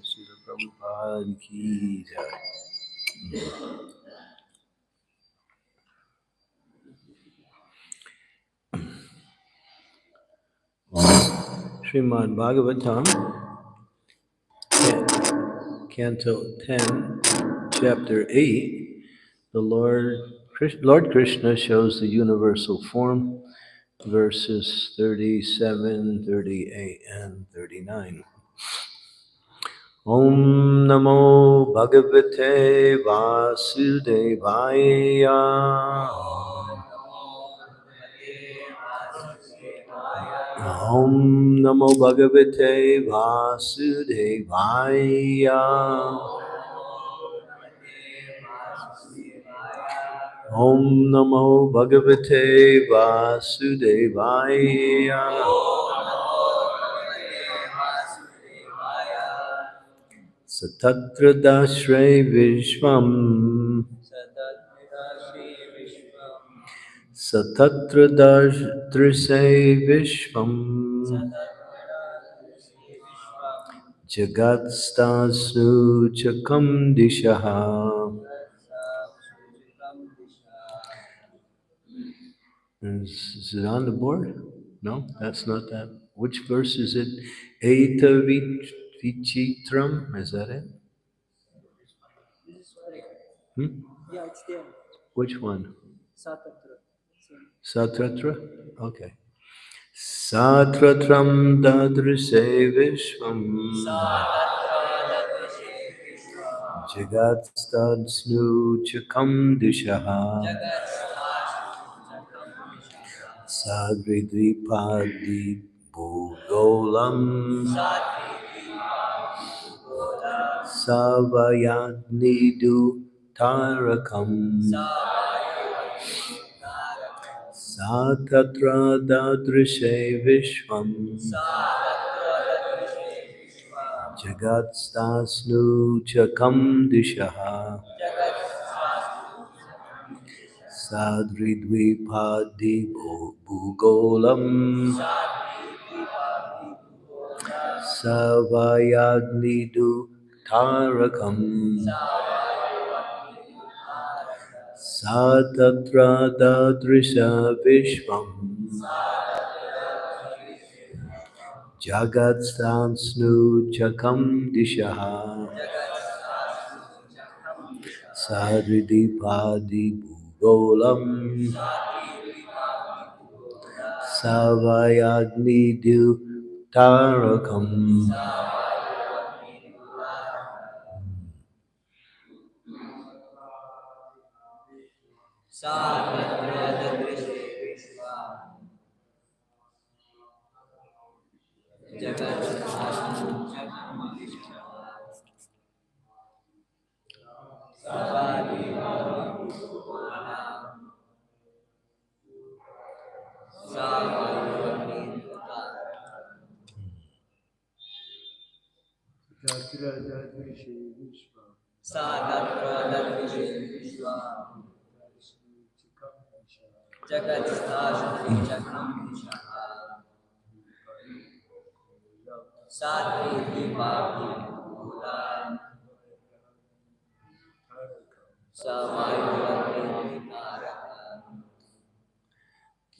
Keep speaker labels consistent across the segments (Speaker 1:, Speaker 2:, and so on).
Speaker 1: Srila Prabhupada ki jai. Srimad Bhagavatam, Canto 10, Chapter 8, the Lord Krishna shows the universal form, verses 37, 38, and 39. Om Namo Bhagavate Vasudevaya. Om Namo Bhagavate Vasudevaya. Om Namo Bhagavate Vasudevaya. Satatra Dashre Vishwam. Satatra Dashre Vishwam. Jagatstasnu Chakam Dishaha. Is it on the board? No, that's not that. Which verse is it? Eta Vichitram, is that it?
Speaker 2: Yeah, it's there.
Speaker 1: Which one?
Speaker 2: Satatra.
Speaker 1: Satratra? Okay. Satratram dadrise vishvam. Jagatstadsnu chakam dishaha. Sadvidvipadi bhugolam. Savayagnidu tarakam. Satatra dadrishe vishvam. Jagatstasnu chakam dishaha. Sadridvipadi bhugolam. Savayagnidu tarakam. Satatra dadrisha vishvam. Jagatstansnu chakam dishaha. Sadridipadi bhugolam. Savayagnidu tarakam.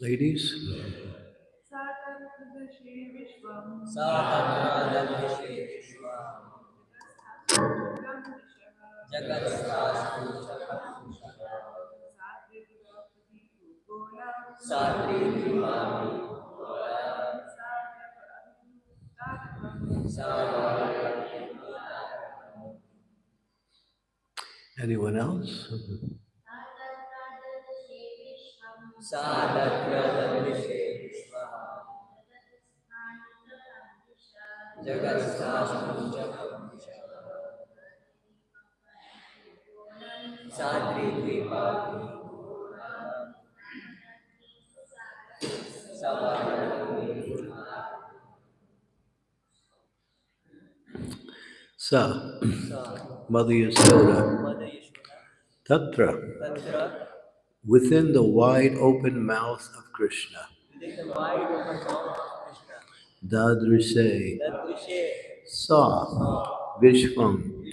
Speaker 1: Ladies? Anyone else? Sa, Mother Yasoda, Tatra, within the wide open mouth of Krishna, Dadrishe, saw Vishwam,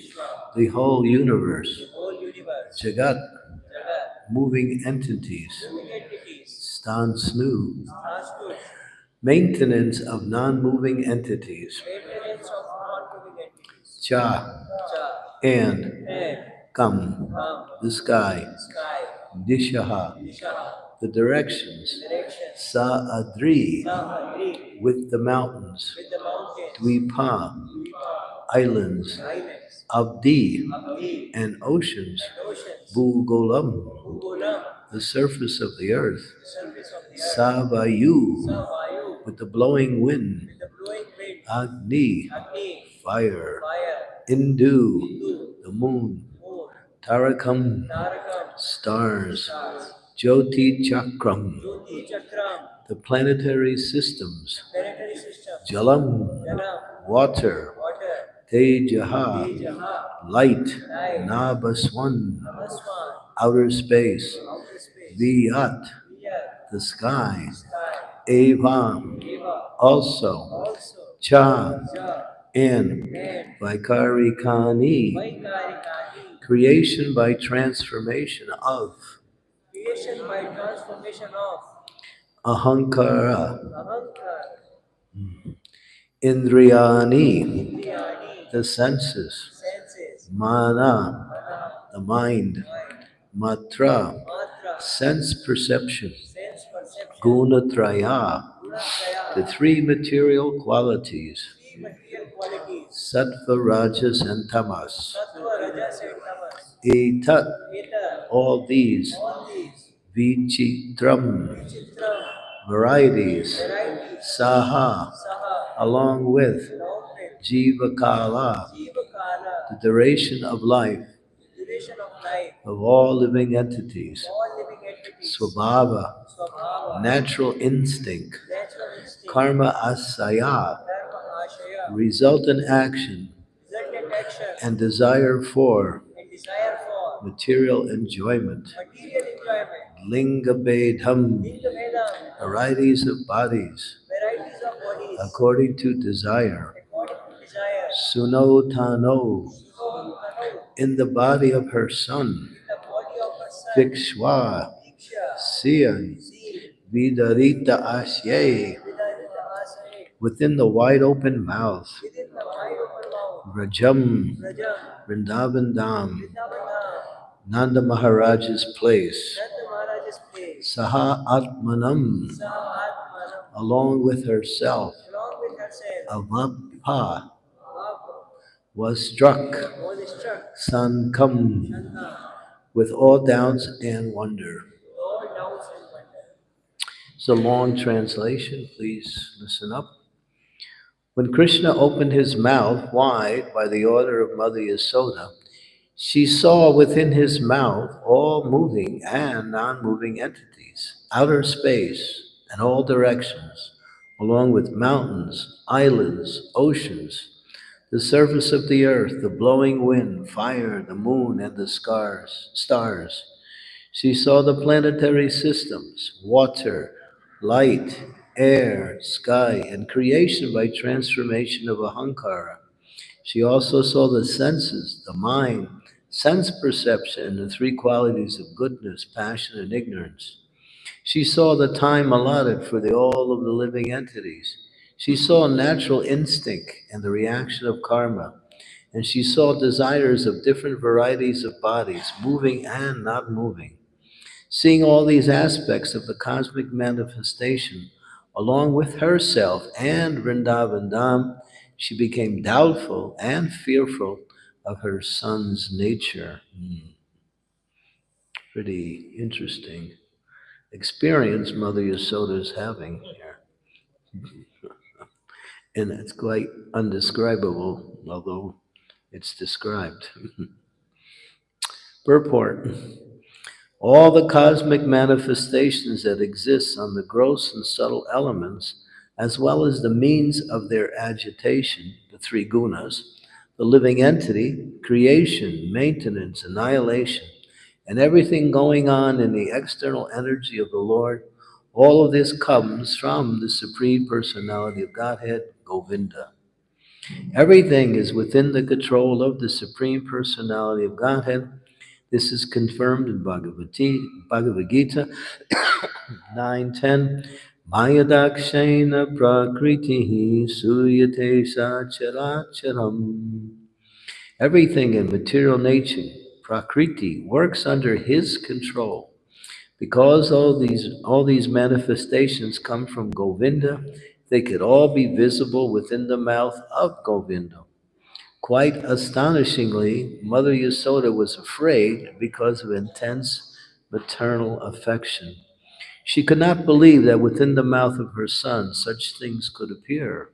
Speaker 1: the whole universe, Jagat, moving entities, Stansnu, maintenance of non-moving entities, Cha, and Kam, the sky, Dishaha, the directions, Sa'adri, with the mountains, Dvipa, islands, Abdi, and oceans, Bhugolam, the surface of the earth, Savayu, with the blowing wind, Agni, fire, Indu, the moon, Tarakam, stars, Jyoti Chakram, the planetary systems, Jalam, water, Tejaha, light, Nabaswan, outer space, Viyat, the sky, Evam, also, Cha, and Vaikarikani, creation by transformation of Ahankara, Indriyani, the senses, Mana, the mind, Matra, sense perception, Gunatraya, the three material qualities, Sattva, Rajas, and Tamas. Etat, all these, Vichitram, varieties, Saha, along with Jivakala, the duration of life of all living entities, Swabhava, natural instinct, Karma Asaya, resultant action, and desire for material enjoyment, Linga Bedham, varieties of bodies, according to desire, Sunotano, in the body of her son, Vikshwa, Siyan, Vidarita Asye, within the wide open mouth, Rajam, Vrindavan Dham, Nanda Maharaja's place, Saha Atmanam, along with herself, Avapa, was struck, Sankam, with all doubts and wonder. It's a long translation, please listen up. When Krishna opened his mouth wide by the order of Mother Yasoda, she saw within his mouth all moving and non-moving entities, outer space and all directions, along with mountains, islands, oceans, the surface of the earth, the blowing wind, fire, the moon, and the stars. She saw the planetary systems, water, light, air, sky, and creation by transformation of ahankara. She also saw the senses, the mind, sense perception, and the three qualities of goodness, passion, and ignorance. She saw the time allotted for all of the living entities. She saw natural instinct and the reaction of karma. And she saw desires of different varieties of bodies, moving and not moving. Seeing all these aspects of the cosmic manifestation, along with herself and Vrindavan Dham, she became doubtful and fearful of her son's nature. Pretty interesting experience Mother Yasoda is having here. And it's quite undescribable, although it's described. Purport. All the cosmic manifestations that exist on the gross and subtle elements, as well as the means of their agitation, the three gunas, the living entity, creation, maintenance, annihilation, and everything going on in the external energy of the Lord, all of this comes from the Supreme Personality of Godhead, Govinda. Everything is within the control of the Supreme Personality of Godhead. This is confirmed in Bhagavad Gita 9:10. Mayadakshena prakritihi suyate sacharacharam. Everything in material nature, prakriti, works under his control. Because all these manifestations come from Govinda, they could all be visible within the mouth of Govinda. Quite astonishingly, Mother Yasoda was afraid because of intense maternal affection. She could not believe that within the mouth of her son such things could appear.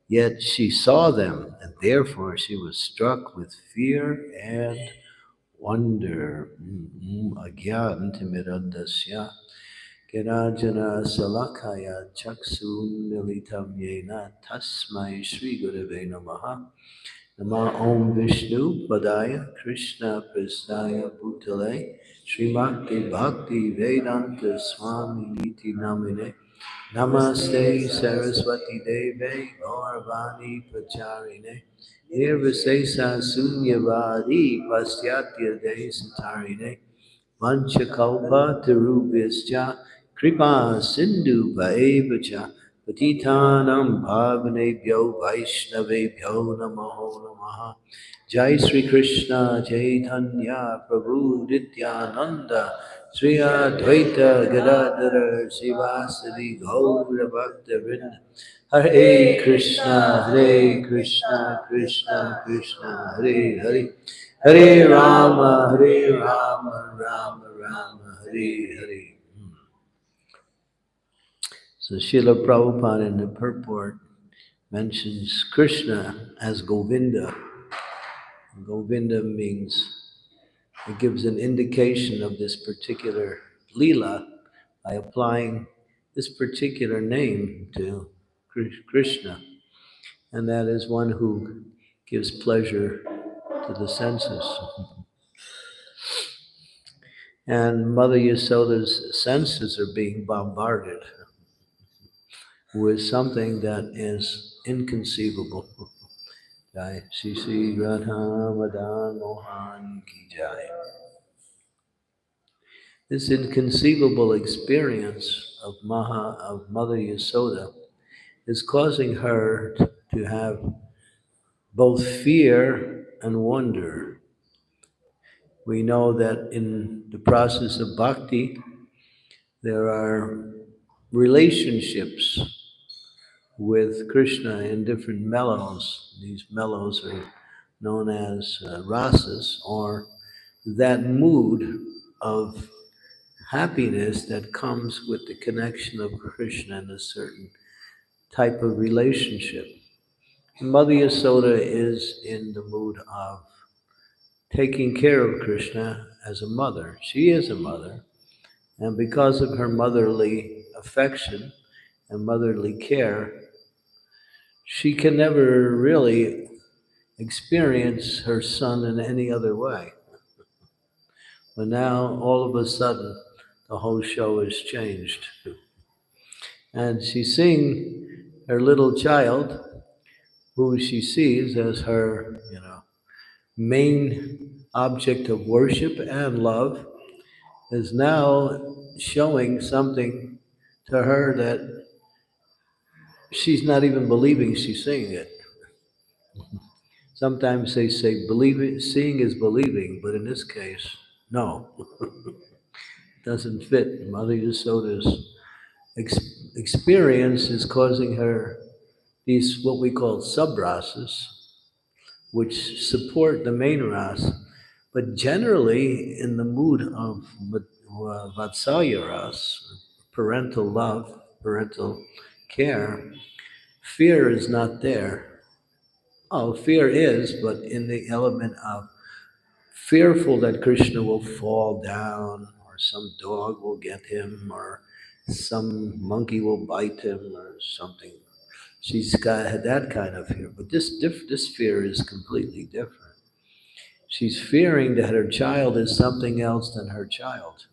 Speaker 1: Yet she saw them, and therefore she was struck with fear and wonder. Agyantimirandasya Kirajana Salakaya Chaksun Militam Yena Tasmai Shri Gurave Namaha. Nama Om Vishnu Padaya Krishna Prasnaya Bhutale Srimati Bhakti Vedanta Swami Niti Namine Namaste Saraswati Deve Gauravani Pacharine Nirvisesa Sunyavadi Pastyatya Desatarine Vanchakalpa Tarubhyascha Kripa Sindhu Vaevacha Patitanam Bhavanebhyo Vaishnavebhyo Namo Namaha. Jai Sri Krishna Chaitanya Prabhu Nityananda Sri Advaita Gadadhara Sivasadi Gaura Bhakta Vrinda. Hare Krishna Krishna Krishna Hare Hare Hare Rama, Rama Rama, Hare Hare. So Srila Prabhupada in the purport mentions Krishna as Govinda. Govinda means, it gives an indication of this particular Leela by applying this particular name to Krishna. And that is one who gives pleasure to the senses. And Mother Yasoda's senses are being bombarded with something that is inconceivable. Jai Shri Shri Radha Madan Mohan Ki Jai. This inconceivable experience of Mother Yasoda is causing her to have both fear and wonder. We know that in the process of bhakti, there are relationships with Krishna in different mellows. These mellows are known as rasas, or that mood of happiness that comes with the connection of Krishna in a certain type of relationship. Mother Yasoda is in the mood of taking care of Krishna as a mother. She is a mother, and because of her motherly affection and motherly care, she can never really experience her son in any other way. But now, all of a sudden, the whole show has changed. And she's seeing her little child, who she sees as her, main object of worship and love, is now showing something to her that she's not even believing she's seeing it. Sometimes they say believing, seeing is believing, but in this case, no, doesn't fit. Mother Yasoda's experience is causing her these what we call sub-rasas, which support the main rasa. But generally, in the mood of Vatsalya ras, parental love, parental care, fear is not there. Oh, fear is, but in the element of fearful that Krishna will fall down, or some dog will get him, or some monkey will bite him, or something. She's got that kind of fear, but this fear is completely different. She's fearing that her child is something else than her child,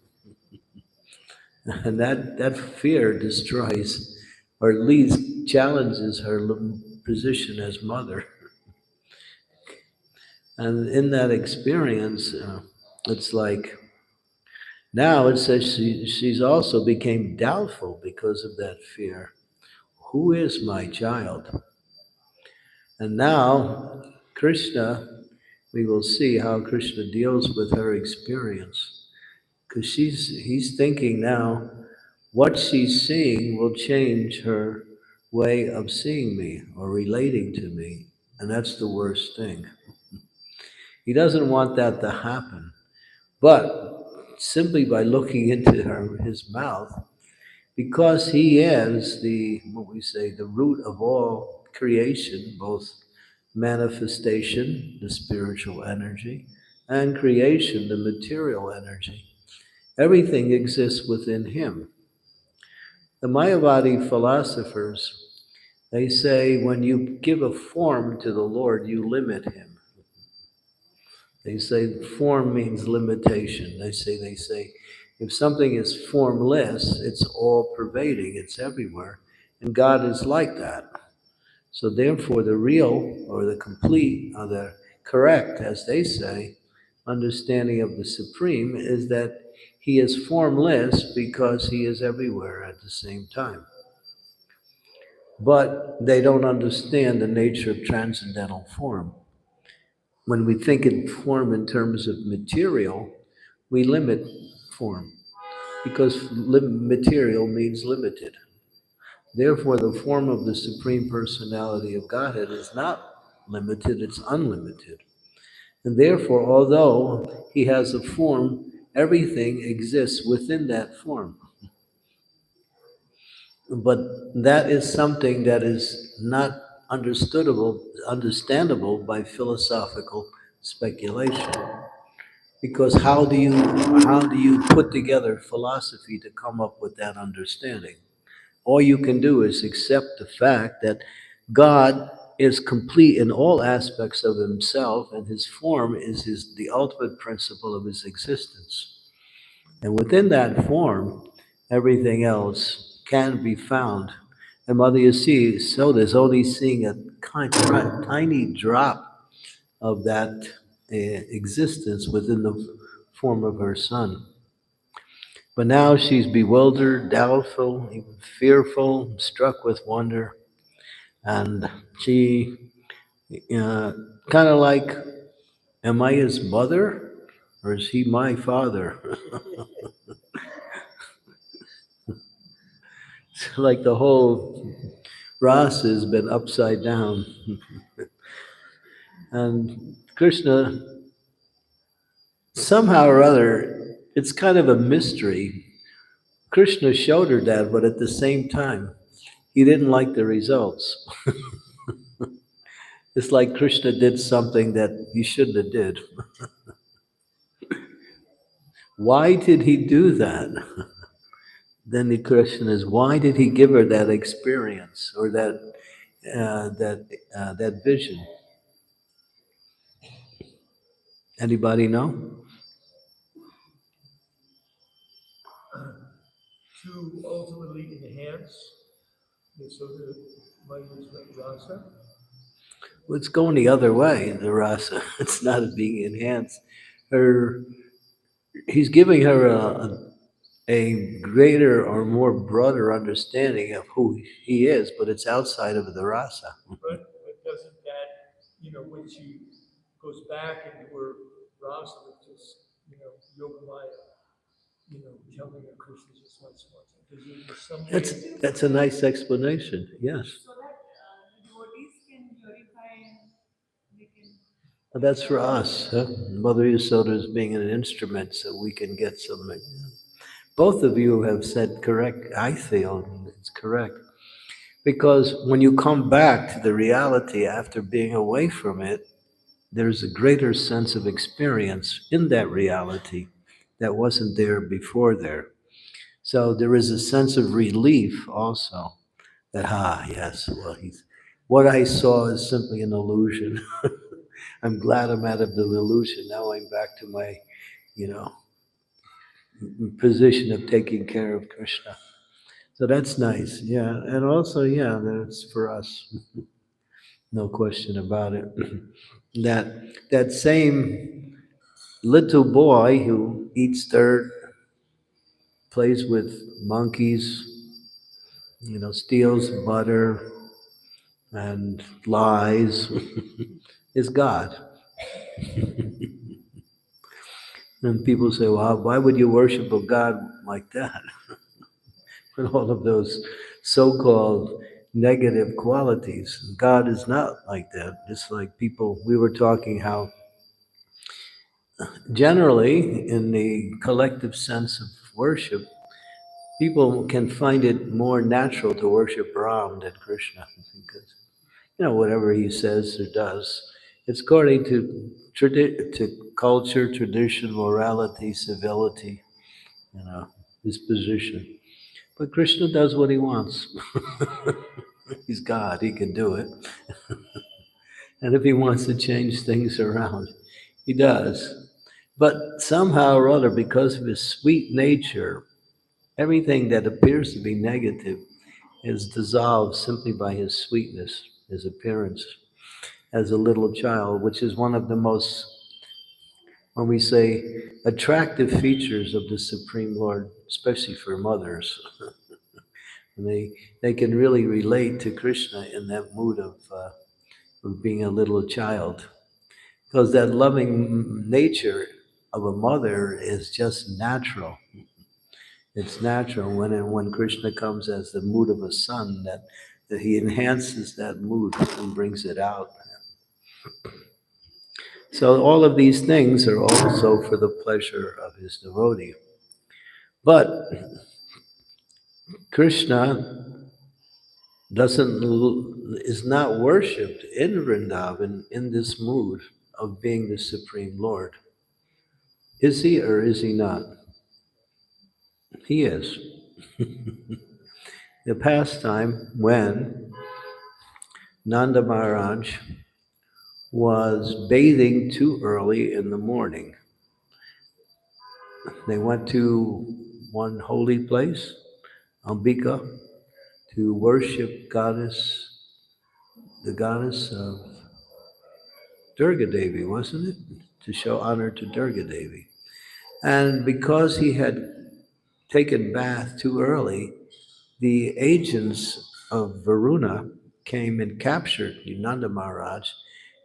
Speaker 1: and that fear destroys, or at least challenges her position as mother. And in that experience, it's like now it says she's also became doubtful because of that fear. Who is my child? And now Krishna, we will see how Krishna deals with her experience. Because he's thinking now, what she's seeing will change her way of seeing me or relating to me. And that's the worst thing. He doesn't want that to happen. But simply by looking into his mouth, because he is what we say, the root of all creation, both manifestation, the spiritual energy, and creation, the material energy. Everything exists within him. The Mayavadi philosophers, they say when you give a form to the Lord, you limit him. They say form means limitation. They say, if something is formless, it's all pervading, it's everywhere. And God is like that. So therefore, the real or the complete or the correct, as they say, understanding of the Supreme is that he is formless because he is everywhere at the same time. But they don't understand the nature of transcendental form. When we think in form in terms of material, we limit form because material means limited. Therefore, the form of the Supreme Personality of Godhead is not limited, it's unlimited. And therefore, although he has a form, everything exists within that form. But that is something that is not understandable by philosophical speculation. Because how do you put together philosophy to come up with that understanding? All you can do is accept the fact that God is complete in all aspects of himself, and his form is the ultimate principle of his existence. And within that form, everything else can be found. And Mother Yasoda is only seeing a tiny drop of that existence within the form of her son. But now she's bewildered, doubtful, even fearful, struck with wonder. And she kind of like, am I his mother or is he my father? It's like the whole rasa has been upside down. And Krishna, somehow or other, it's kind of a mystery. Krishna showed her that, but at the same time, he didn't like the results. It's like Krishna did something that he shouldn't have did. Why did he do that? Then the question is, why did he give her that experience or that vision? Anybody know?
Speaker 2: To ultimately enhance Yasoda, why use rasa?
Speaker 1: Well, it's going the other way, the rasa. It's not being enhanced. Her, he's giving her a greater or more broader understanding of who he is, but it's outside of the rasa.
Speaker 2: But doesn't that, when she goes back into her rasa, which is, Yogamaya, telling her Krishna just wants more. Does it in some way?
Speaker 1: That's a nice explanation. Yes.
Speaker 3: So that devotees can purify and they can.
Speaker 1: Well, that's for us. Huh? Mother Yasoda is being an instrument so we can get some. Both of you have said correct. I feel it's correct. Because when you come back to the reality after being away from it, there's a greater sense of experience in that reality that wasn't there before there. So there is a sense of relief also that, yes, well, what I saw is simply an illusion. I'm glad I'm out of the illusion. Now I'm back to my, position of taking care of Krishna. So that's nice, yeah. And also, yeah, that's for us. No question about it. That same little boy who eats dirt, plays with monkeys, steals butter and lies, is God. And people say, well, why would you worship a God like that? With all of those so-called negative qualities. God is not like that. Just like people, we were talking how generally in the collective sense of worship, people can find it more natural to worship Ram than Krishna because, whatever he says or does, it's according to to culture, tradition, morality, civility, his position. But Krishna does what he wants. He's God, he can do it. And if he wants to change things around, he does. But somehow or other, because of his sweet nature, everything that appears to be negative is dissolved simply by his sweetness, his appearance as a little child, which is one of the most, when we say, attractive features of the Supreme Lord, especially for mothers. And they can really relate to Krishna in that mood of being a little child. Because that loving nature of a mother is just natural. It's natural when Krishna comes as the mood of a son, that he enhances that mood and brings it out. So all of these things are also for the pleasure of his devotee. But Krishna is not worshipped in Vrindavan in this mood of being the Supreme Lord. Is he or is he not? He is. The pastime when Nanda Maharaj was bathing too early in the morning. They went to one holy place, Ambika, to worship the goddess of Durga Devi, wasn't it? To show honor to Durga Devi. And because he had taken bath too early, the agents of Varuna came and captured Nanda Maharaj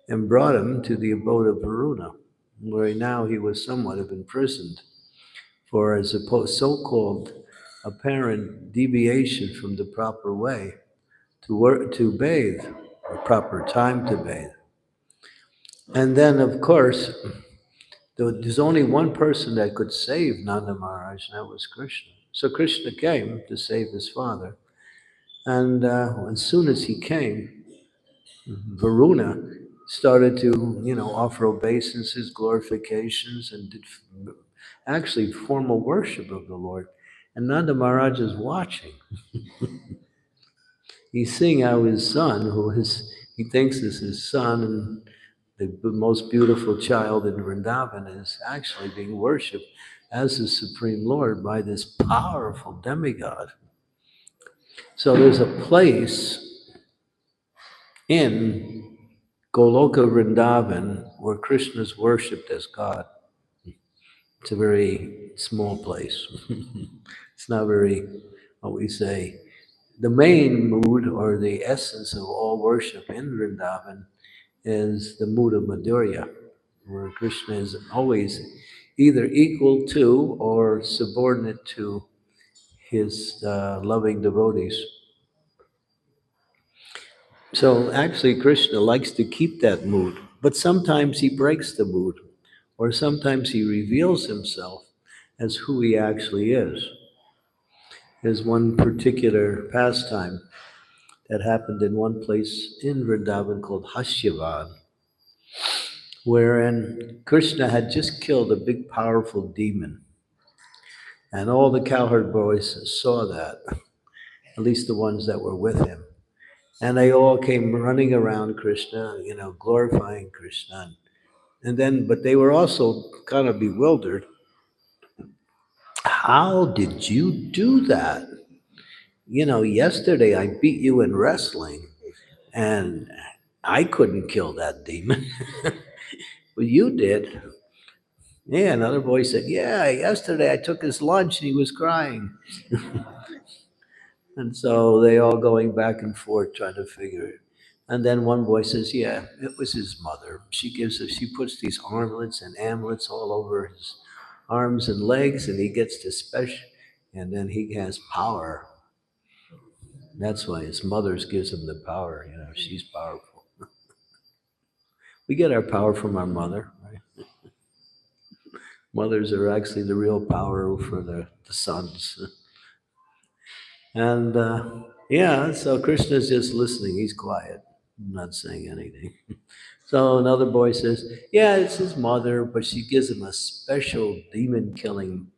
Speaker 1: and brought him to the abode of Varuna, where now he was somewhat of imprisoned for as a so-called apparent deviation from the proper way to bathe, the proper time to bathe. And then, of course, there's only one person that could save Nanda Maharaj, and that was Krishna. So Krishna came to save his father. And as soon as he came, Varuna started to, offer obeisances, glorifications, and did actually formal worship of the Lord. And Nanda Maharaj is watching. He's seeing how his son, he thinks is his son, and the most beautiful child in Vrindavan is actually being worshipped as the Supreme Lord by this powerful demigod. So there's a place in Goloka Vrindavan where Krishna is worshipped as God. It's a very small place. It's not very, what we say, the main mood or the essence of all worship in Vrindavan is the mood of Madhurya, where Krishna is always either equal to or subordinate to his loving devotees. So actually, Krishna likes to keep that mood, but sometimes he breaks the mood, or sometimes he reveals himself as who he actually is. There's one particular pastime that happened in one place in Vrindavan called Hasyavan, wherein Krishna had just killed a big, powerful demon. And all the cowherd boys saw that, at least the ones that were with him. And they all came running around Krishna, glorifying Krishna. And then, but they were also kind of bewildered. How did you do that? Yesterday I beat you in wrestling and I couldn't kill that demon. Well, you did. Yeah, another boy said, yeah, yesterday I took his lunch and he was crying. And so they all going back and forth trying to figure it. And then one boy says, yeah, it was his mother. She puts these armlets and amulets all over his arms and legs, and he gets this special, and then he has power. That's why his mother gives him the power. She's powerful. We get our power from our mother, right? Mothers are actually the real power for the sons. And yeah, so Krishna's just listening. He's quiet, not saying anything. So another boy says, yeah, it's his mother, but she gives him a special demon killing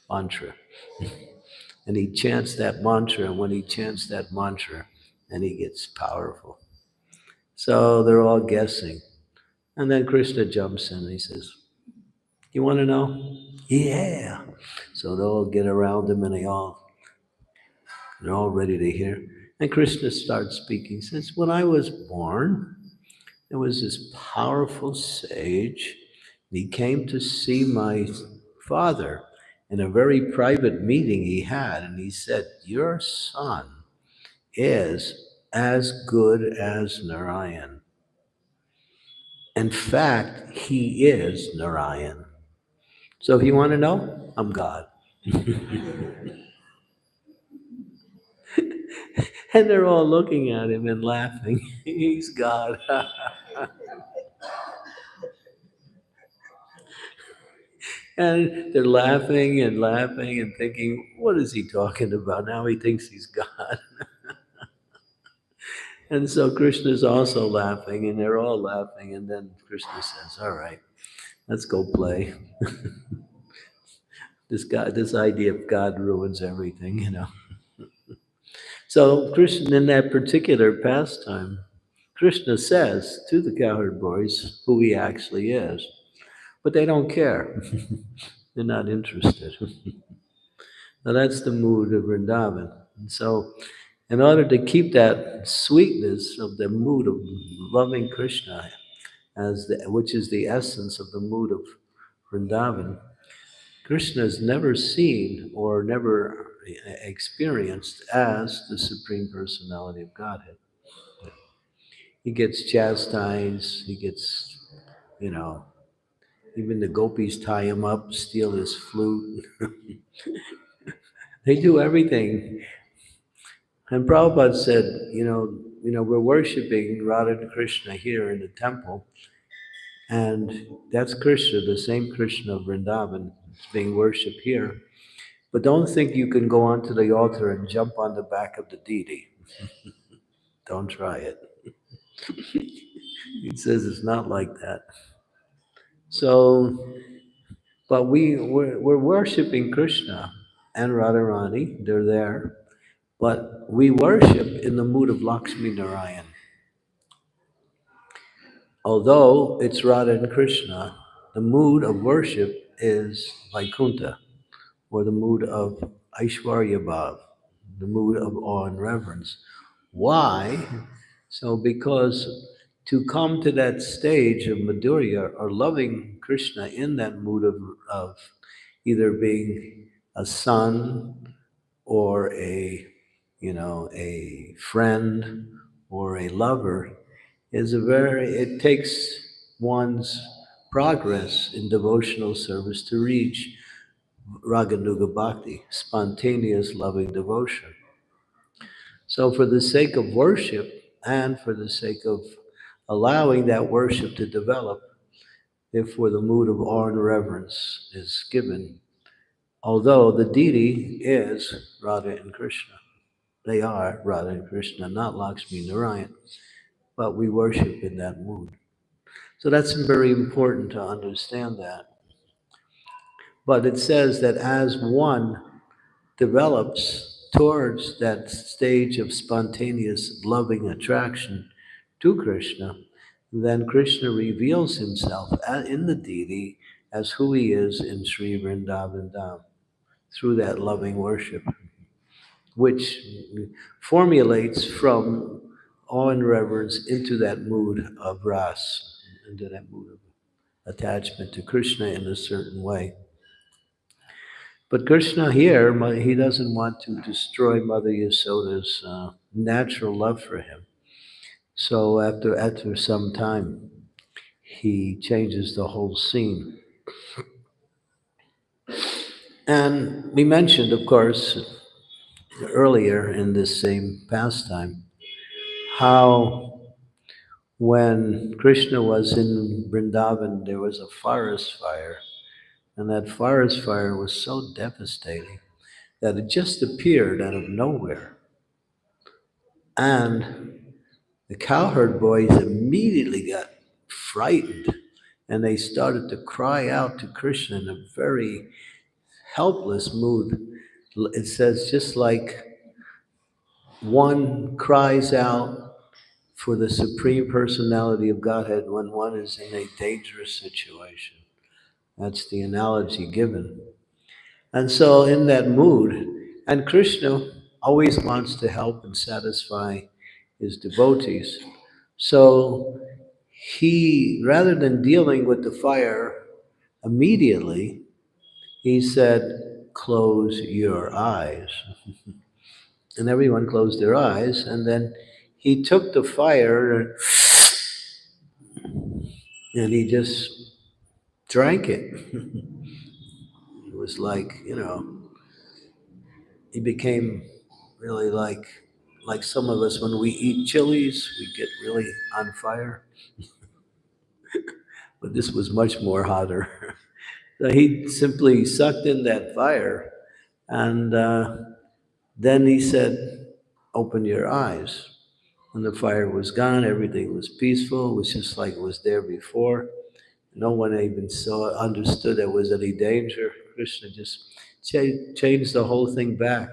Speaker 1: mantra. And he chants that mantra, and when he chants that mantra, then he gets powerful. So they're all guessing. And then Krishna jumps in and he says, you want to know? Yeah. So they all get around him and they're all ready to hear. And Krishna starts speaking. He says, when I was born, there was this powerful sage. He came to see my father in a very private meeting he had. And he said, your son is as good as Narayan. In fact, he is Narayan. So if you want to know, I'm God. And they're all looking at him and laughing. He's God. And they're laughing and laughing and thinking, what is he talking about? Now he thinks he's God. And so Krishna's also laughing, and they're all laughing. And then Krishna says, all right, let's go play. This idea of God ruins everything. So Krishna, in that particular pastime, Krishna says to the cowherd boys who he actually is, but they don't care. They're not interested. Now that's the mood of Vrindavan. And so in order to keep that sweetness of the mood of loving Krishna, which is the essence of the mood of Vrindavan, Krishna is never seen or never experienced as the Supreme Personality of Godhead. He gets chastised, even the gopis tie him up, steal his flute. They do everything. And Prabhupada said, we're worshiping Radha and Krishna here in the temple, and that's Krishna, the same Krishna of Vrindavan. It's being worshipped here. But don't think you can go onto the altar and jump on the back of the deity. Don't try it. He says it's not like that. So, but we're worshiping Krishna and Radharani. They're there. But we worship in the mood of Lakshmi Narayan. Although it's Radha and Krishna, the mood of worship is Vaikuntha, or the mood of Aishwarya Bhav, the mood of awe and reverence. Why? So because to come to that stage of Madhurya or loving Krishna in that mood of either being a son or a friend or a lover it takes one's progress in devotional service to reach Raganuga Bhakti, spontaneous loving devotion. So, for the sake of worship and for the sake of allowing that worship to develop, therefore the mood of awe and reverence is given. Although the deity is Radha and Krishna. They are Radha and Krishna, not Lakshmi Narayan, but we worship in that mood. So that's very important to understand that. But it says that as one develops towards that stage of spontaneous loving attraction to Krishna, then Krishna reveals himself in the deity as who he is in Sri Vrindavan Dham through that loving worship, which formulates from awe and reverence into that mood of ras, into that mood of attachment to Krishna in a certain way. But Krishna here, he doesn't want to destroy Mother Yasoda's natural love for him. So after some time, he changes the whole scene. And we mentioned, of course, earlier in this same pastime, how when Krishna was in Vrindavan, there was a forest fire, and that forest fire was so devastating that it just appeared out of nowhere. And the cowherd boys immediately got frightened and they started to cry out to Krishna in a very helpless mood. It says, just like one cries out for the Supreme Personality of Godhead when one is in a dangerous situation. That's the analogy given. And so, in that mood, and Krishna always wants to help and satisfy his devotees. So, he, rather than dealing with the fire immediately, he said, "Close your eyes." And everyone closed their eyes, and then he took the fire and he just drank it. It was like, he became really like some of us when we eat chilies, we get really on fire. But this was much more hotter. So he simply sucked in that fire, and then he said, "Open your eyes." And the fire was gone, everything was peaceful, it was just like it was there before. No one even understood there was any danger. Krishna just changed the whole thing back.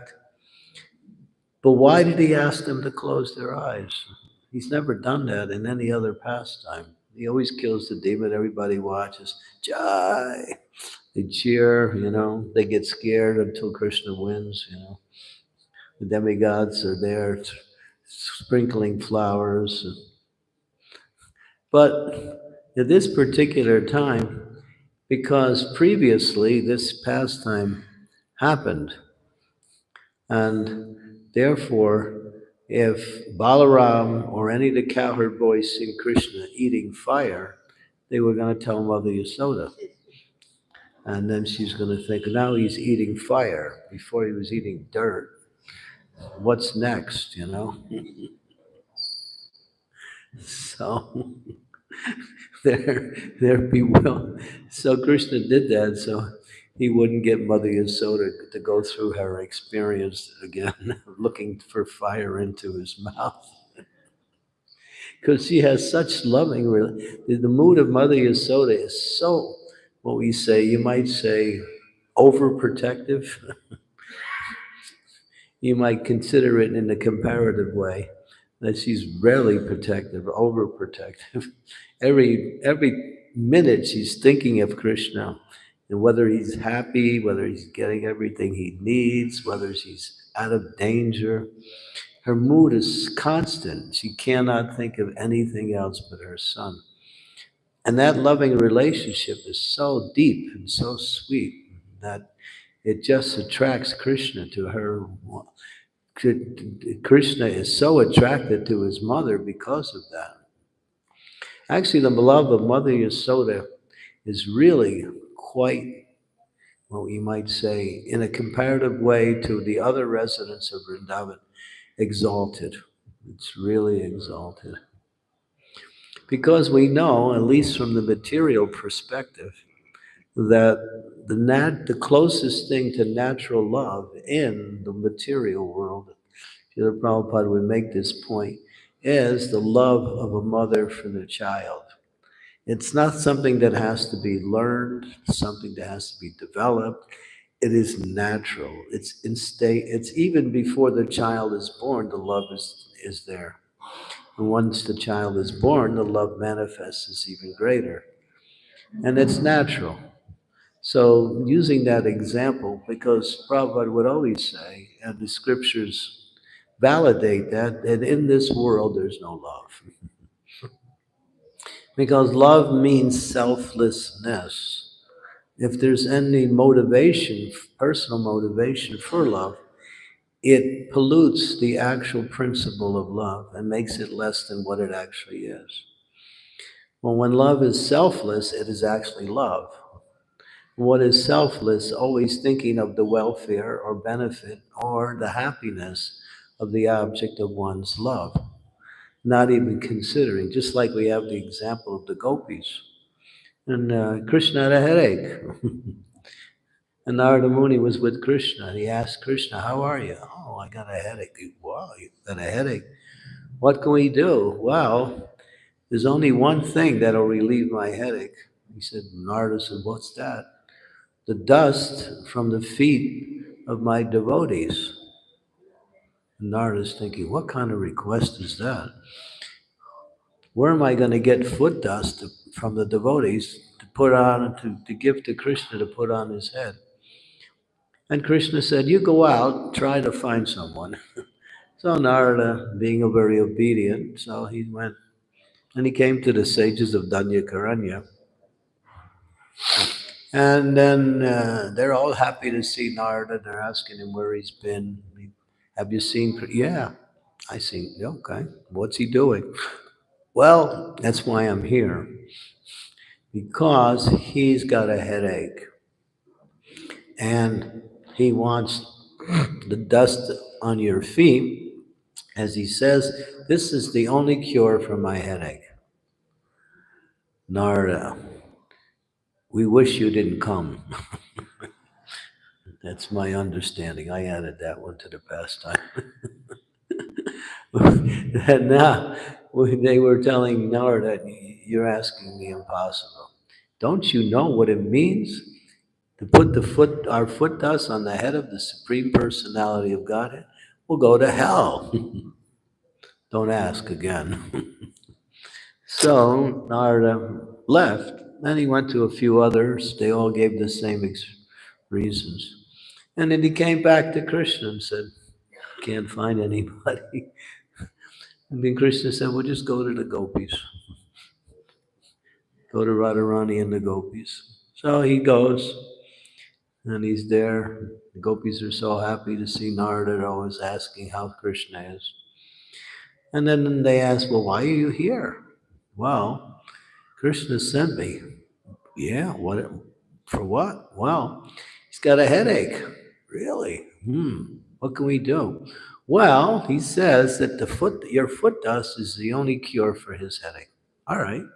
Speaker 1: But why did he ask them to close their eyes? He's never done that in any other pastime. He always kills the demon, everybody watches. Jai! They cheer, they get scared until Krishna wins, The demigods are there sprinkling flowers. But at this particular time, because previously this pastime happened, and therefore, if Balaram or any of the cowherd boys see Krishna eating fire, they were going to tell Mother Yasoda. And then she's going to think, now he's eating fire. Before he was eating dirt. What's next, So there be will. So Krishna did that so he wouldn't get Mother Yasoda to go through her experience again, looking for fire into his mouth. Because she has such loving, the mood of Mother Yasoda is so, what we say, you might say, overprotective. You might consider it in a comparative way, that she's rarely protective, overprotective. Every minute she's thinking of Krishna, And whether he's happy, whether he's getting everything he needs, whether he's out of danger, her mood is constant. She cannot think of anything else but her son. And that loving relationship is so deep and so sweet that it just attracts Krishna to her. Krishna is so attracted to his mother because of that. Actually, the love of Mother Yasoda is really quite, what you might say, in a comparative way to the other residents of Vrindavan, exalted. It's really exalted. Because we know, at least from the material perspective, that the closest thing to natural love in the material world, Srila Prabhupada would make this point, is the love of a mother for their child. It's not something that has to be learned, something that has to be developed. It is natural. It's in state. It's even before the child is born, the love is there. And once the child is born, the love manifests as even greater. And it's natural. So using that example, because Prabhupada would always say, and the scriptures validate that in this world there's no love. Because love means selflessness. If there's any motivation, personal motivation for love, it pollutes the actual principle of love and makes it less than what it actually is. Well, when love is selfless, it is actually love. What is selfless, always thinking of the welfare or benefit or the happiness of the object of one's love, not even considering, just like we have the example of the gopis. And Krishna had a headache. And Narada Muni was with Krishna, and he asked Krishna, "How are you?" "Oh, I got a headache." "Wow, you got a headache. What can we do?" "Well, there's only one thing that'll relieve my headache." He said, Narada said, "What's that?" "The dust from the feet of my devotees." And Narada's thinking, what kind of request is that? Where am I going to get foot dust from the devotees to put on, to give to Krishna to put on his head? And Krishna said, "You go out, try to find someone." So Narada, being a very obedient, so he went and he came to the sages of Danyakaranya. And then they're all happy to see Narada. They're asking him where he's been. "Have you seen?" "Yeah, I seen." "Okay, what's he doing?" "Well, that's why I'm here. Because he's got a headache. And he wants the dust on your feet. As he says, this is the only cure for my headache." Narada, "We wish you didn't come." That's my understanding. I added that one to the pastime. And now they were telling Narada, "You're asking the impossible. Don't you know what it means to put our foot dust on the head of the Supreme Personality of Godhead? We'll go to hell." Don't ask again. So Narada left. Then he went to a few others. They all gave the same reasons. And then he came back to Krishna and said, "Can't find anybody." And then Krishna said, "Well, just go to the gopis. Go to Radharani and the gopis." So he goes, and he's there. The gopis are so happy to see Narada. They're always asking how Krishna is. And then they ask, "Well, why are you here?" "Well, Krishna sent me." "Yeah, what? For what?" "Well, he's got a headache." "Really? What can we do?" "Well, he says that your foot dust is the only cure for his headache." "All right."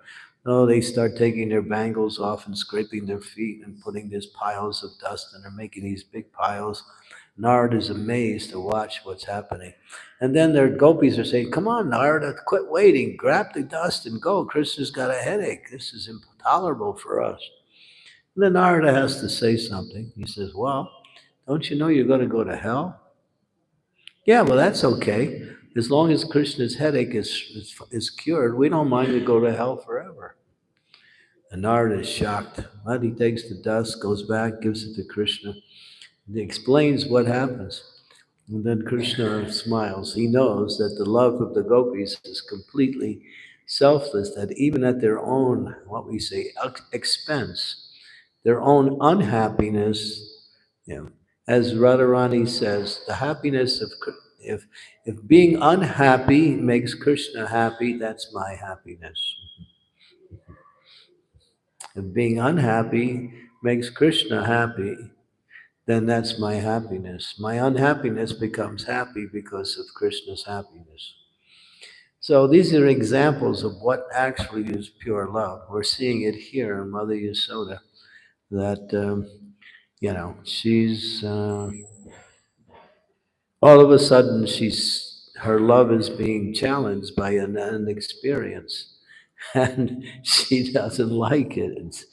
Speaker 1: Oh, they start taking their bangles off and scraping their feet and putting these piles of dust, and they're making these big piles. Narada is amazed to watch what's happening. And then their gopis are saying, "Come on, Narada, quit waiting. Grab the dust and go. Krishna's got a headache. This is intolerable for us." And then Narada has to say something. He says, "Well, don't you know you're going to go to hell?" "Yeah, well, that's okay. As long as Krishna's headache is cured, we don't mind to go to hell forever." And Narada is shocked. But he takes the dust, goes back, gives it to Krishna. He explains what happens. And then Krishna smiles. He knows that the love of the gopis is completely selfless, that even at their own, what we say, expense, their own unhappiness, you know, as Radharani says, the happiness of, if being unhappy makes Krishna happy, that's my happiness. If being unhappy makes Krishna happy, then that's my happiness. My unhappiness becomes happy because of Krishna's happiness. So these are examples of what actually is pure love. We're seeing it here in Mother Yasoda, that, she's, all of a sudden, her love is being challenged by an experience, and she doesn't like it.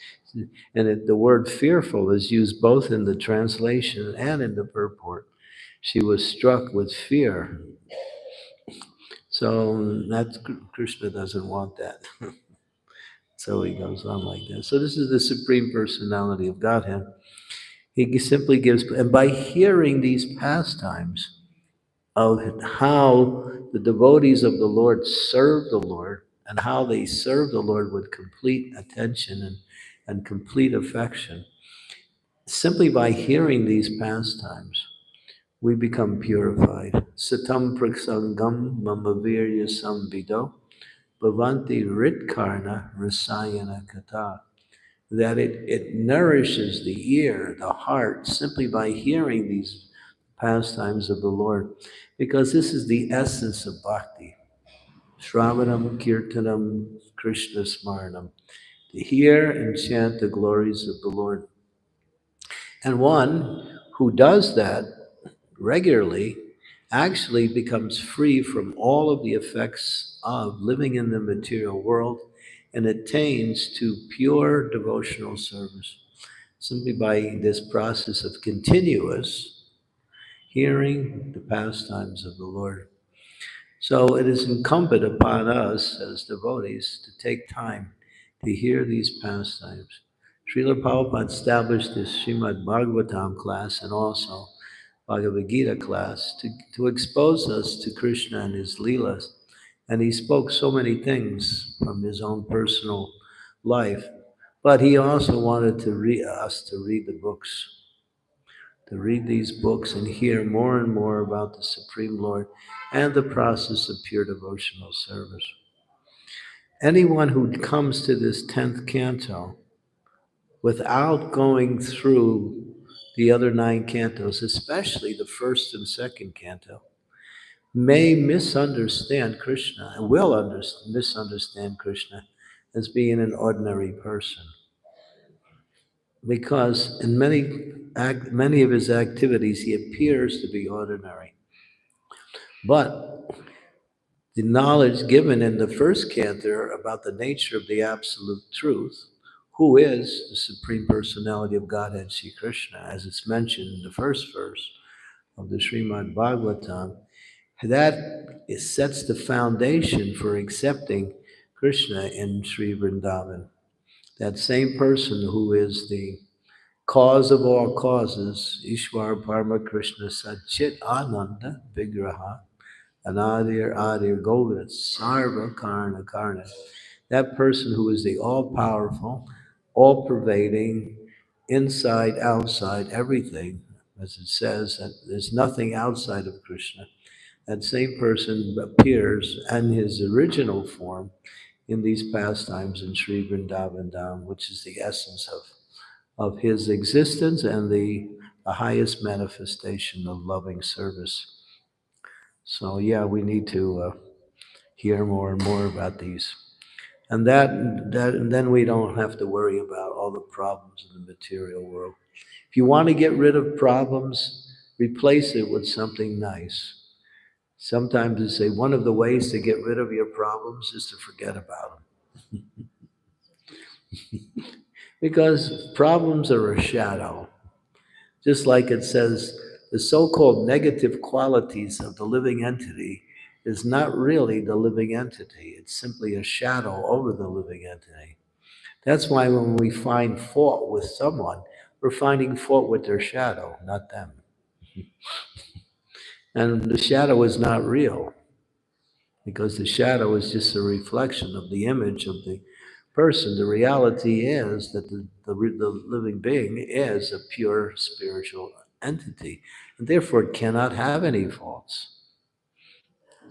Speaker 1: The word fearful is used both in the translation and in the purport. She was struck with fear. So that's, Krishna doesn't want that. So he goes on like that. So this is the Supreme Personality of Godhead. He simply gives, and by hearing these pastimes of how the devotees of the Lord serve the Lord, and how they serve the Lord with complete attention and complete affection, simply by hearing these pastimes, we become purified. Satam praksangam mamavirya samvido bhavanti ritkarna rasayana kata. That it nourishes the ear, the heart, simply by hearing these pastimes of the Lord, because this is the essence of bhakti. Shravanam Kirtanam Krishna Smaranam. To hear and chant the glories of the Lord. And one who does that regularly actually becomes free from all of the effects of living in the material world and attains to pure devotional service simply by this process of continuous hearing the pastimes of the Lord. So it is incumbent upon us as devotees to take time to hear these pastimes. Srila Prabhupada established this Srimad Bhagavatam class and also Bhagavad Gita class to expose us to Krishna and his Leelas. And he spoke so many things from his own personal life. But he also wanted us to read the books, to read these books and hear more and more about the Supreme Lord and the process of pure devotional service. Anyone who comes to this 10th canto without going through the other 9 cantos, especially the first and second canto, may misunderstand Krishna and will misunderstand Krishna as being an ordinary person. Because in many of his activities, he appears to be ordinary. But the knowledge given in the first canto about the nature of the absolute truth, who is the Supreme Personality of Godhead, Sri Krishna, as it's mentioned in the first verse of the Srimad Bhagavatam, that sets the foundation for accepting Krishna in Sri Vrindavan. That same person who is the cause of all causes, Ishwar Parama Krishna Satchit Ananda Vigraha, Anadir Adir Govinda, Sarva Karna Karna. That person who is the all-powerful, all-pervading, inside, outside, everything, as it says, that there's nothing outside of Krishna. That same person appears in his original form in these pastimes in Sri Vrindavan Dham, which is the essence of his existence and the highest manifestation of loving service. So yeah, we need to hear more and more about these. And then we don't have to worry about all the problems in the material world. If you want to get rid of problems, replace it with something nice. Sometimes they say one of the ways to get rid of your problems is to forget about them. Because problems are a shadow. Just like it says, the so-called negative qualities of the living entity is not really the living entity. It's simply a shadow over the living entity. That's why when we find fault with someone, we're finding fault with their shadow, not them. And the shadow is not real because the shadow is just a reflection of the image of the person. The reality is that the living being is a pure spiritual entity and therefore it cannot have any faults.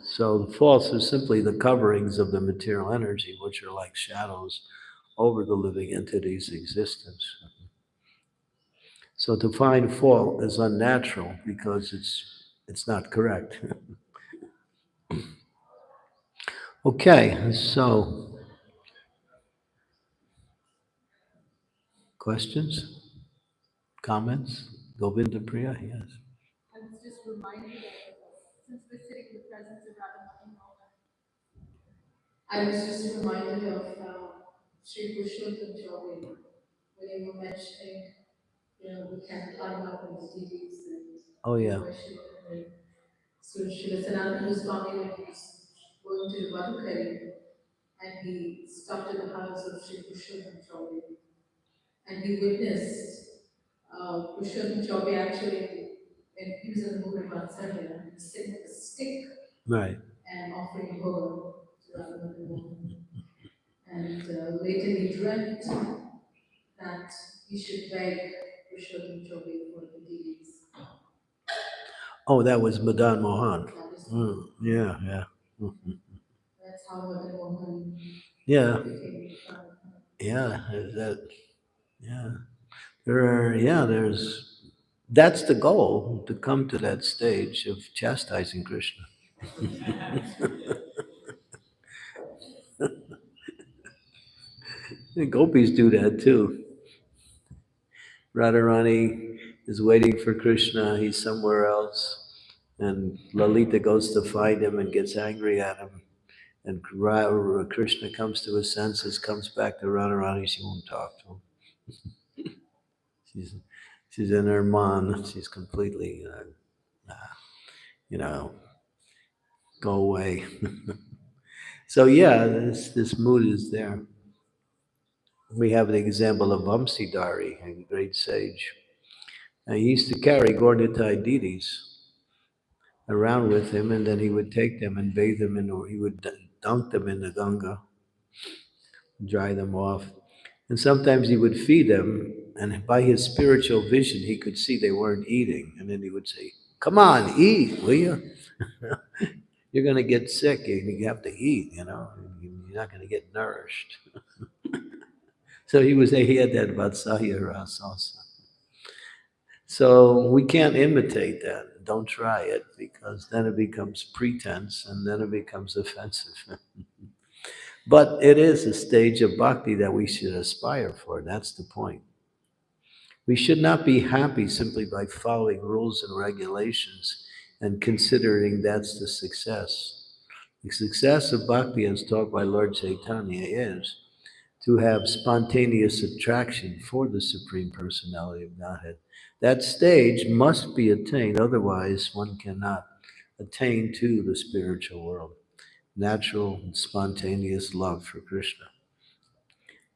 Speaker 1: So the faults are simply the coverings of the material energy, which are like shadows over the living entity's existence. So to find fault is unnatural because it's not correct. Okay, so questions, comments? Govinda Priya, yes.
Speaker 3: I was just reminded of, since we're sitting in the presence of Radha, I was just reminded of Sri Purushottam Chaudhary when you were mentioning, we can climb up on the deities and
Speaker 1: Oh yeah.
Speaker 3: worship them. So Srila Sanatana Swami, when he was going to Madhukari, and he stopped at the house of Sri Purushottam Chaudhary, and he witnessed Purushottam Chaudhary actually, when he was in the mood of Vatsarya, he was sitting with a stick
Speaker 1: Right.
Speaker 3: and offering bhog to Radha. And later he dreamt that he should beg Purushottam Chaudhary for the deities.
Speaker 1: Oh, that was Madan Mohan.
Speaker 3: That was
Speaker 1: Yeah, yeah. Mhm.
Speaker 3: That's how Madan Mohan
Speaker 1: Yeah,
Speaker 3: became.
Speaker 1: yeah. Yeah. That's the goal, to come to that stage of chastising Krishna. The gopis do that too. Radharani is waiting for Krishna, he's somewhere else, and Lalita goes to find him and gets angry at him. And Krishna comes to his senses, comes back to Radharani, she won't talk to him. She's, she's in her man, she's completely, you know, go away. So yeah, this mood is there. We have the example of Vamsidhari, a great sage. And he used to carry Gaurnitai deities around with him, and then he would take them and bathe them he would dunk them in the Ganga, dry them off. And sometimes he would feed them, and by his spiritual vision, he could see they weren't eating. And then he would say, "Come on, eat, will you? You're going to get sick. You have to eat, you know. You're not going to get nourished." So he had that Vatsalya rasa also. So we can't imitate that. Don't try it because then it becomes pretense and then it becomes offensive. But it is a stage of bhakti that we should aspire for. That's the point. We should not be happy simply by following rules and regulations and considering that's the success. The success of bhakti, as taught by Lord Chaitanya, is to have spontaneous attraction for the Supreme Personality of Godhead. That stage must be attained, otherwise, one cannot attain to the spiritual world. Natural and spontaneous love for Krishna.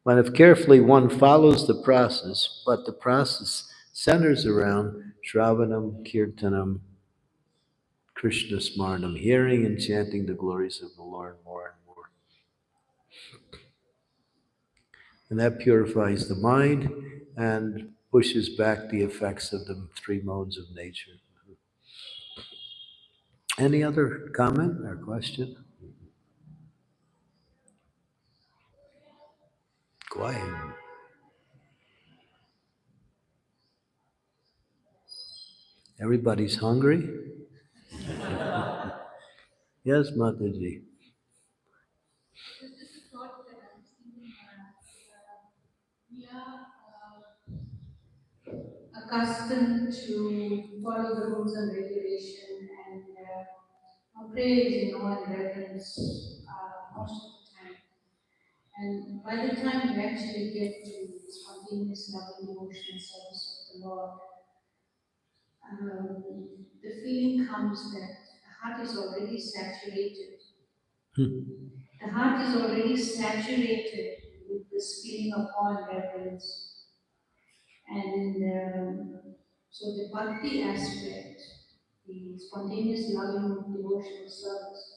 Speaker 1: But if carefully one follows the process, but the process centers around Shravanam, Kirtanam, Krishna Smarnam, hearing and chanting the glories of the Lord more and more. And that purifies the mind and pushes back the effects of the three modes of nature. Any other comment or question? Go ahead. Everybody's hungry? Yes, Mataji.
Speaker 3: There's just a thought that I was thinking about. We are accustomed to follow the rules and regulation and praise, and reverence most of the time. And by the time we actually get to spontaneous love and devotion and service of the Lord, the feeling comes that the heart is already saturated. The heart is already saturated with this feeling of awe and reverence. And so the bhakti aspect, the spontaneous loving devotional service,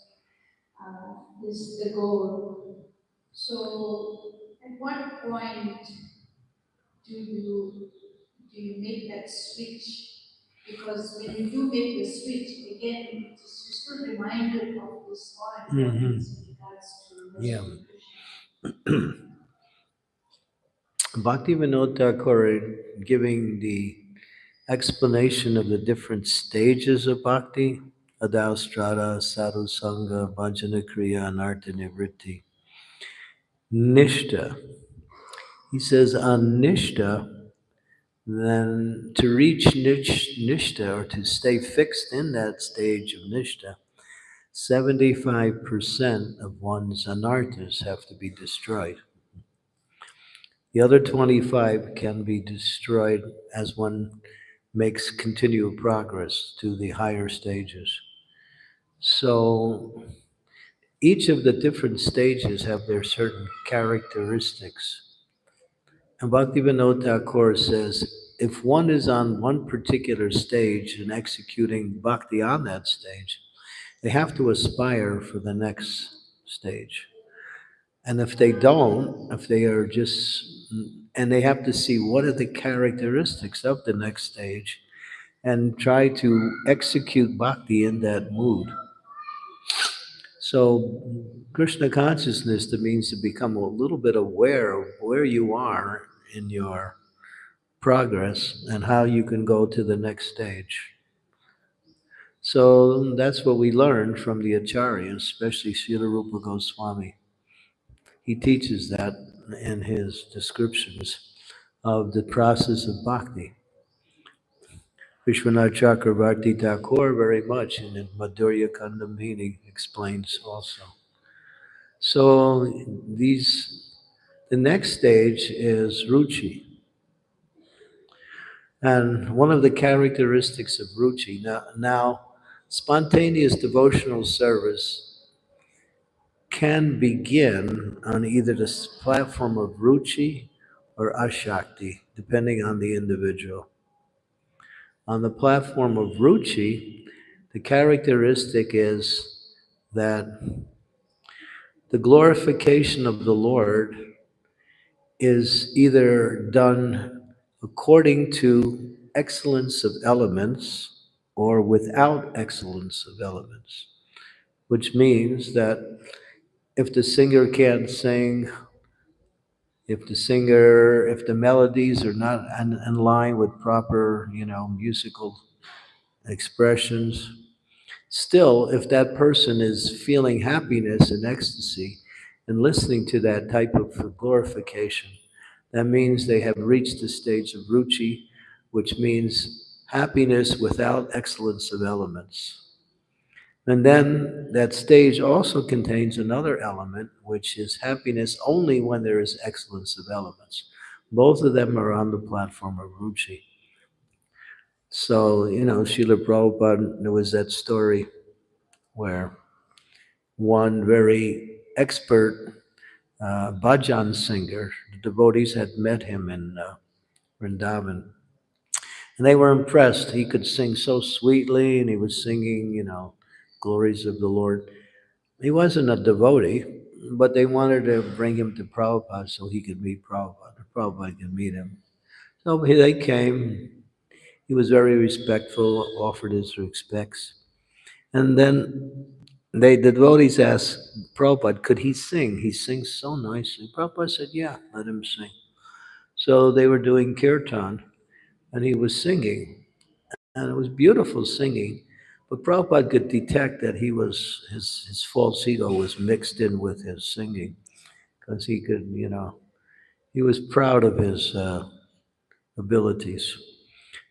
Speaker 3: is the goal. So at what point do you make that switch? Because when you do make the switch, again, you're still reminded of this awe and reverence in regards to
Speaker 1: Yeah.
Speaker 3: Krishna.
Speaker 1: Bhaktivinoda Thakur, giving the explanation of the different stages of bhakti, Adaustrada, Sadhu Sangha, Bhajana Kriya, and Artha Nivritti. Nishta. He says on Nishta, then to reach Nishta, or to stay fixed in that stage of Nishta, 75% of one's anarthas have to be destroyed. The other 25 can be destroyed as one makes continual progress to the higher stages. So each of the different stages have their certain characteristics. And Bhaktivinoda Thakur says, if one is on one particular stage and executing bhakti on that stage, they have to aspire for the next stage. And if they don't, if they are just, and they have to see what are the characteristics of the next stage and try to execute bhakti in that mood. So Krishna consciousness, that means to become a little bit aware of where you are in your progress and how you can go to the next stage. So that's what we learned from the acharyas, especially Srila Rupa Goswami. He teaches that in his descriptions of the process of bhakti. Vishwanath Chakravarti Thakur very much in the Madhurya Kandamini explains also. So the next stage is ruchi. And one of the characteristics of ruchi, now spontaneous devotional service can begin on either the platform of ruchi or ashakti, depending on the individual. On the platform of ruchi, the characteristic is that the glorification of the Lord is either done according to excellence of elements or without excellence of elements, which means that if the singer can't sing, if the melodies are not in line with proper, musical expressions, still, if that person is feeling happiness and ecstasy and listening to that type of glorification, that means they have reached the stage of ruchi, which means happiness without excellence of elements. And then that stage also contains another element, which is happiness only when there is excellence of elements. Both of them are on the platform of ruchi. So, Srila Prabhupada, there was that story where one very expert bhajan singer, the devotees had met him in Vrindavan, and they were impressed. He could sing so sweetly, and he was singing, glories of the Lord. He wasn't a devotee, but they wanted to bring him to Prabhupada so he could meet Prabhupada. Prabhupada could meet him. So they came. He was very respectful, offered his respects. And then the devotees asked Prabhupada, could he sing? He sings so nicely. Prabhupada said, yeah, let him sing. So they were doing kirtan, and he was singing. And it was beautiful singing. But Prabhupada could detect that his false ego was mixed in with his singing, because he could, he was proud of his abilities.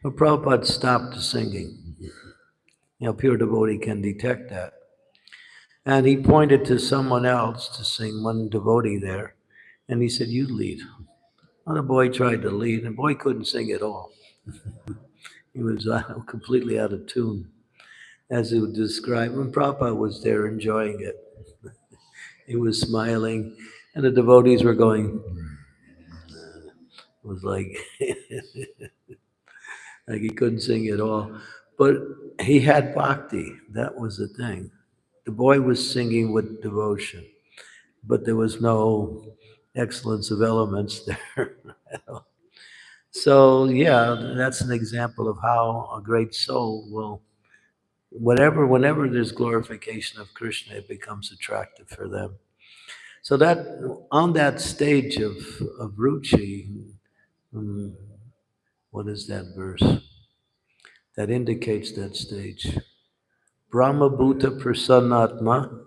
Speaker 1: But Prabhupada stopped the singing. Pure devotee can detect that. And he pointed to someone else to sing, one devotee there, and he said, you lead. Well, the boy tried to lead, and the boy couldn't sing at all. He was completely out of tune, as he would describe. When Prabhupada was there enjoying it, he was smiling, and the devotees were going, was like, like he couldn't sing at all. But he had bhakti. That was the thing. The boy was singing with devotion, but there was no excellence of elements there. So yeah, that's an example of how a great soul will, whenever there's glorification of Krishna, it becomes attractive for them. So that on that stage of ruchi, mm, what is that verse? That indicates that stage. Brahma Bhuta Prasannatma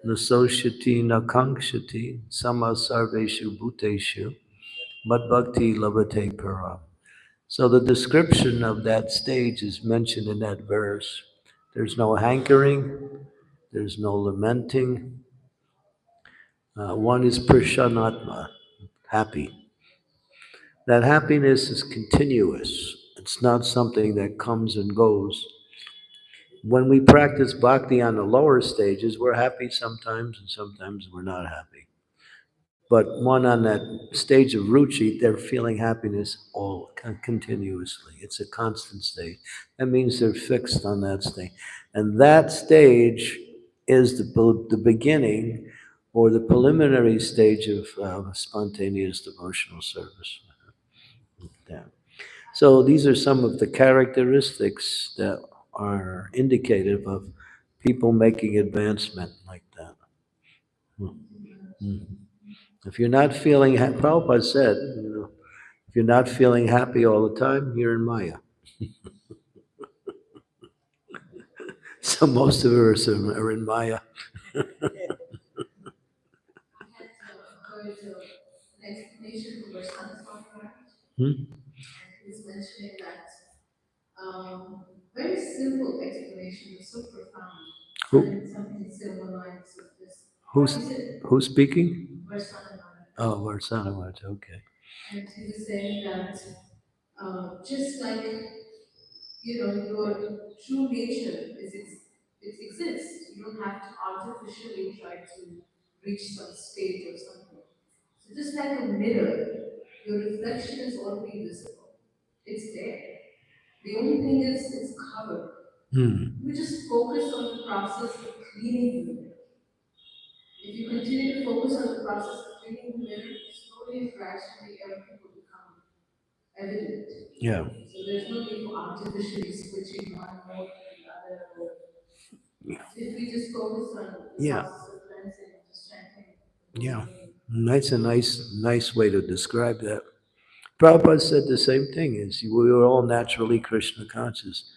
Speaker 1: Nasoshati Nakangshati Sama Sarveshu Bhuteshu Mad Bhakti Labhate Param. So the description of that stage is mentioned in that verse. There's no hankering, there's no lamenting. One is Prasannatma, happy. That happiness is continuous. It's not something that comes and goes. When we practice bhakti on the lower stages, we're happy sometimes and sometimes we're not happy. But one on that stage of ruchi, they're feeling happiness all continuously. It's a constant state. That means they're fixed on that state. And that stage is the beginning or the preliminary stage of spontaneous devotional service. Yeah. So these are some of the characteristics that are indicative of people making advancement like that. Mhm. If you're not feeling, Prabhupada said, if you're not feeling happy all the time, you're in Maya. So most of us are in Maya.
Speaker 3: I had heard an explanation from Varsana Swami,
Speaker 1: Hmm?
Speaker 3: and he's mentioning that very simple explanation, but so profound.
Speaker 1: Who,
Speaker 3: Something similar lines of this.
Speaker 1: who's,
Speaker 3: He said,
Speaker 1: who's speaking?
Speaker 3: Varsana,
Speaker 1: Oh, Varsana Maharaj, okay.
Speaker 3: and he was saying that just like your true nature it exists. You don't have to artificially try to reach some state or something. So just like a mirror, your reflection is already visible. It's there. The only thing is it's covered.
Speaker 1: Hmm.
Speaker 3: You just focus on the process of cleaning the mirror. If you continue to focus on the process of cleaning the mirror, slowly and gradually everything will become evident.
Speaker 1: Yeah.
Speaker 3: So there's no need for artificially switching one mode to the other. Or if we just focus on the
Speaker 1: Yeah.
Speaker 3: process of cleansing and just chanting.
Speaker 1: Yeah. That's a nice way to describe that. Prabhupada said the same thing, is we were all naturally Krishna conscious.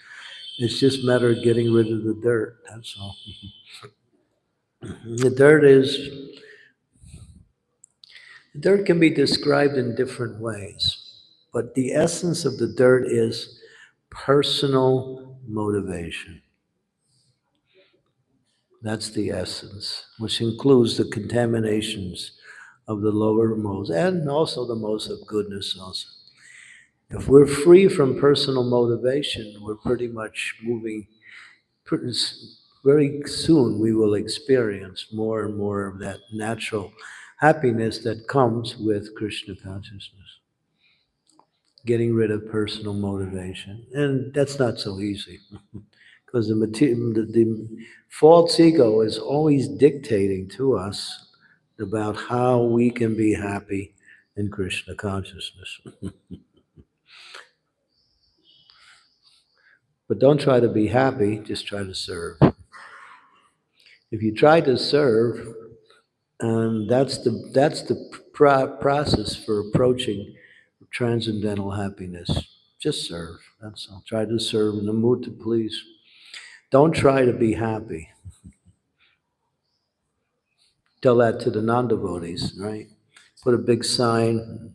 Speaker 1: It's just a matter of getting rid of the dirt, that's all. The dirt can be described in different ways, but the essence of the dirt is personal motivation. That's the essence, which includes the contaminations of the lower modes and also the modes of goodness also. If we're free from personal motivation, we're pretty much moving, very soon we will experience more and more of that natural happiness that comes with Krishna consciousness. Getting rid of personal motivation. And that's not so easy because the false ego is always dictating to us about how we can be happy in Krishna consciousness. But don't try to be happy, just try to serve. If you try to serve, and that's the process for approaching transcendental happiness. Just serve. That's all. Try to serve in the mood to please. Don't try to be happy. Tell that to the non-devotees, right? Put a big sign